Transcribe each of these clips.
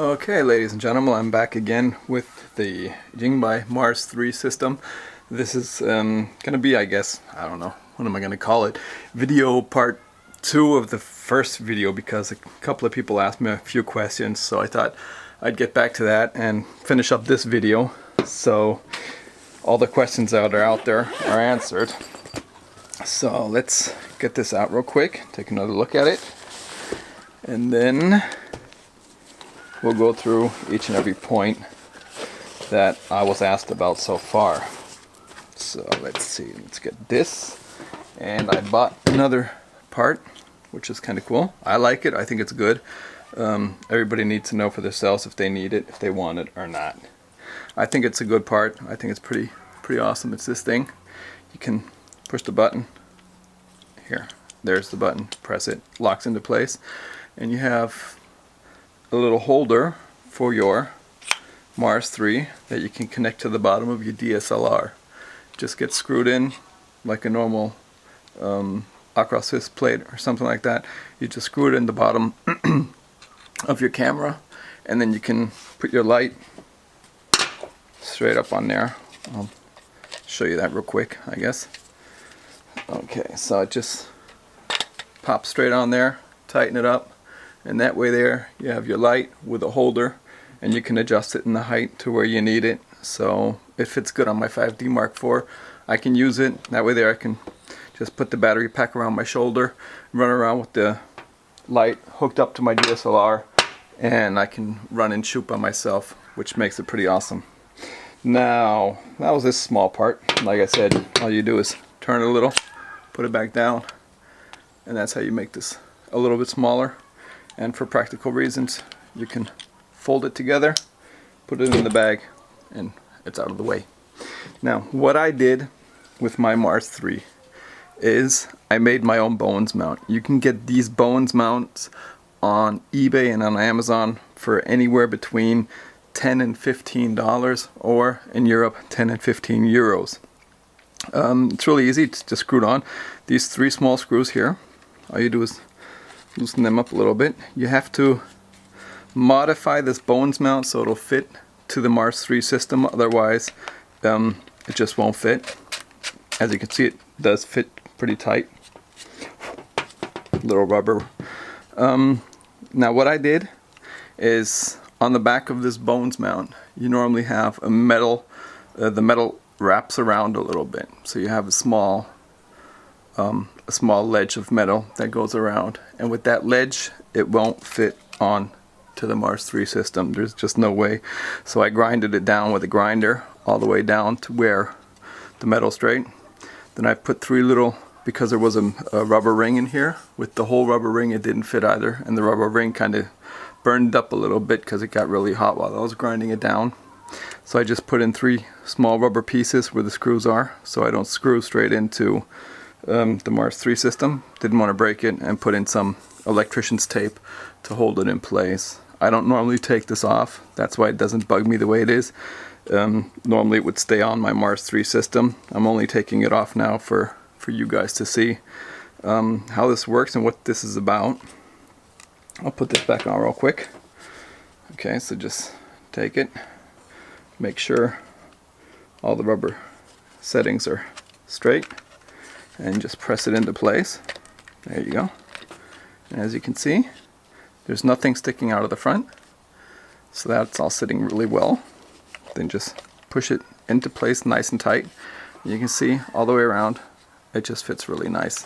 Okay, ladies and gentlemen, I'm back again with the Jinbei Mars 3 system. This is going to be, I guess, I don't know, what am I going to call it? Video part 2 of the first video, because a couple of people asked me a few questions, so I thought I'd get back to that and finish up this video so all the questions that are out there are answered. So let's get this out real quick, take another look at it, and then we'll go through each and every point that I was asked about so far. So let's see, let's get this. And I bought another part, which is kind of cool. I like it, I think it's good. Everybody needs to know for themselves if they need it, if they want it or not. I think it's a good part. I think it's pretty awesome. It's this thing. You can push the button. Here, there's the button. Press it, locks into place. And you have a little holder for your Mars 3 that you can connect to the bottom of your DSLR. Just get screwed in like a normal across plate or something like that. You just screw it in the bottom of your camera, and then you can put your light straight up on there. I'll show you that real quick, I guess. Okay, so it just pops straight on there, tighten it up, and that way there you have your light with a holder, and you can adjust it in the height to where you need it. So it fits good on my 5D Mark IV. I can use it, that way there I can just put the battery pack around my shoulder, run around with the light hooked up to my DSLR, and I can run and shoot by myself, which makes it pretty awesome. Now, that was this small part. Like I said, all you do is turn it a little, put it back down, and that's how you make this a little bit smaller. And for practical reasons, you can fold it together, put it in the bag, and it's out of the way. Now, what I did with my Mars 3 is I made my own Bowens mount. You can get these Bowens mounts on eBay and on Amazon for anywhere between $10 and $15, or in Europe 10 and 15 euros. It's really easy, it's just screwed on. These 3 small screws here, all you do is loosen them up a little bit. You have to modify this Bowens mount so it'll fit to the Mars 3 system, otherwise it just won't fit. As you can see, it does fit pretty tight. Little rubber. Now what I did is, on the back of this Bowens mount, you normally have a metal, the metal wraps around a little bit. So you have a small ledge of metal that goes around, and with that ledge it won't fit on to the Mars 3 system. There's just no way. So I grinded it down with a grinder all the way down to where the metal's straight. Then I put 3 little, because there was a rubber ring in here, with the whole rubber ring it didn't fit either, and the rubber ring kind of burned up a little bit because it got really hot while I was grinding it down. So I just put in 3 small rubber pieces where the screws are, so I don't screw straight into the Mars 3 system. Didn't want to break it, and put in some electrician's tape to hold it in place. I don't normally take this off, that's why it doesn't bug me the way it is. Normally it would stay on my Mars 3 system. I'm only taking it off now for you guys to see how this works and what this is about. I'll put this back on real quick. Okay, so just take it, make sure all the rubber settings are straight, and just press it into place. There you go. And as you can see, there's nothing sticking out of the front, so that's all sitting really well. Then just push it into place nice and tight. You can see all the way around it just fits really nice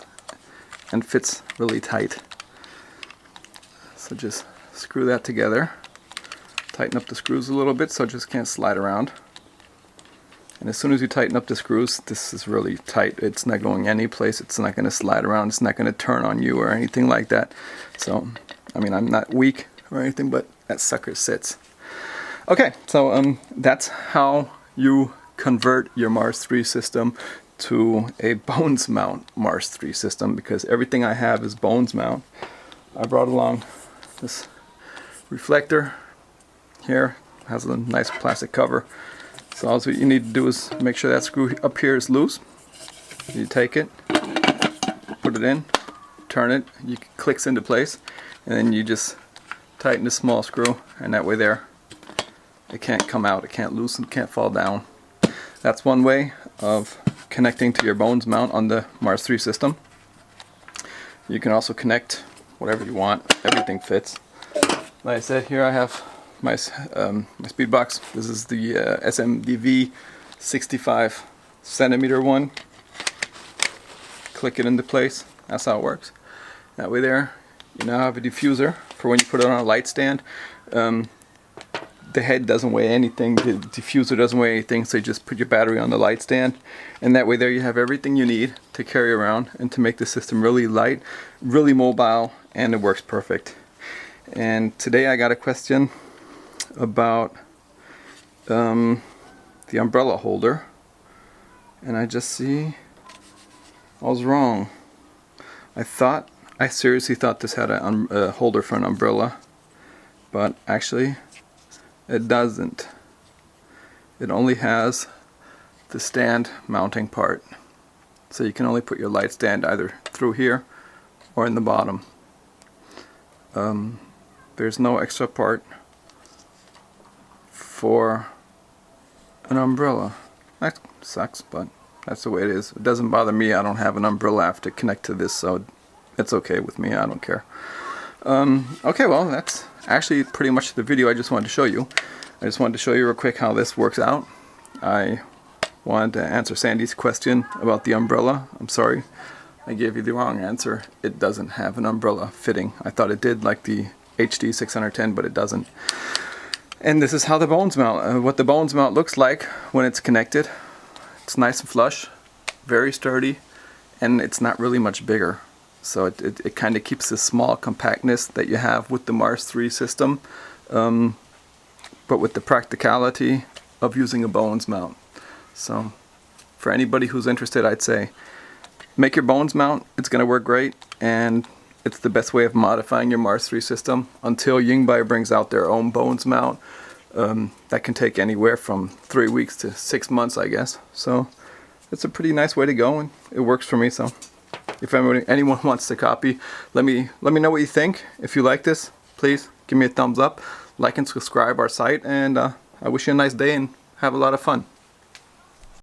and fits really tight. So just screw that together, tighten up the screws a little bit so it just can't slide around. And as soon as you tighten up the screws, this is really tight. It's not going any place. It's not going to slide around. It's not going to turn on you or anything like that. So, I mean, I'm not weak or anything, but that sucker sits. Okay, so that's how you convert your Mars 3 system to a Bowens mount Mars 3 system, because everything I have is Bowens mount. I brought along this reflector here, has a nice plastic cover. So all you need to do is make sure that screw up here is loose. You take it, put it in, turn it, it clicks into place, and then you just tighten the small screw, and that way there it can't come out, it can't loosen, it can't fall down. That's one way of connecting to your Bowens mount on the Mars 3 system. You can also connect whatever you want, everything fits. Like I said, here I have my speed box. This is the SMDV 65 centimeter one. Click it into place, that's how it works. That way there, you now have a diffuser for when you put it on a light stand. The head doesn't weigh anything, the diffuser doesn't weigh anything, so you just put your battery on the light stand, and that way there you have everything you need to carry around and to make the system really light, really mobile, and it works perfect. And today I got a question about the umbrella holder, and I just see I was wrong. I seriously thought this had a holder for an umbrella, but actually it doesn't. It only has the stand mounting part. So you can only put your light stand either through here or in the bottom. There's no extra part for an umbrella. That sucks, but that's the way it is. It doesn't bother me. I don't have an umbrella I have to connect to this, so it's okay with me. I don't care. Okay, well, that's actually pretty much the video I just wanted to show you. I just wanted to show you real quick how this works out. I wanted to answer Sandy's question about the umbrella. I'm sorry, I gave you the wrong answer. It doesn't have an umbrella fitting. I thought it did, like the HD 610, but it doesn't. And this is how the Bowens mount, what the Bowens mount looks like when it's connected. It's nice and flush, very sturdy, and it's not really much bigger. So it kind of keeps the small compactness that you have with the Mars 3 system, but with the practicality of using a Bowens mount. So for anybody who's interested, I'd say make your Bowens mount. It's going to work great, and it's the best way of modifying your Mars 3 system until Jinbei brings out their own Bowens mount. That can take anywhere from 3 weeks to 6 months, I guess. So it's a pretty nice way to go, and it works for me. So if anyone wants to copy, let me know what you think. If you like this, please give me a thumbs up, like and subscribe our site, and I wish you a nice day and have a lot of fun.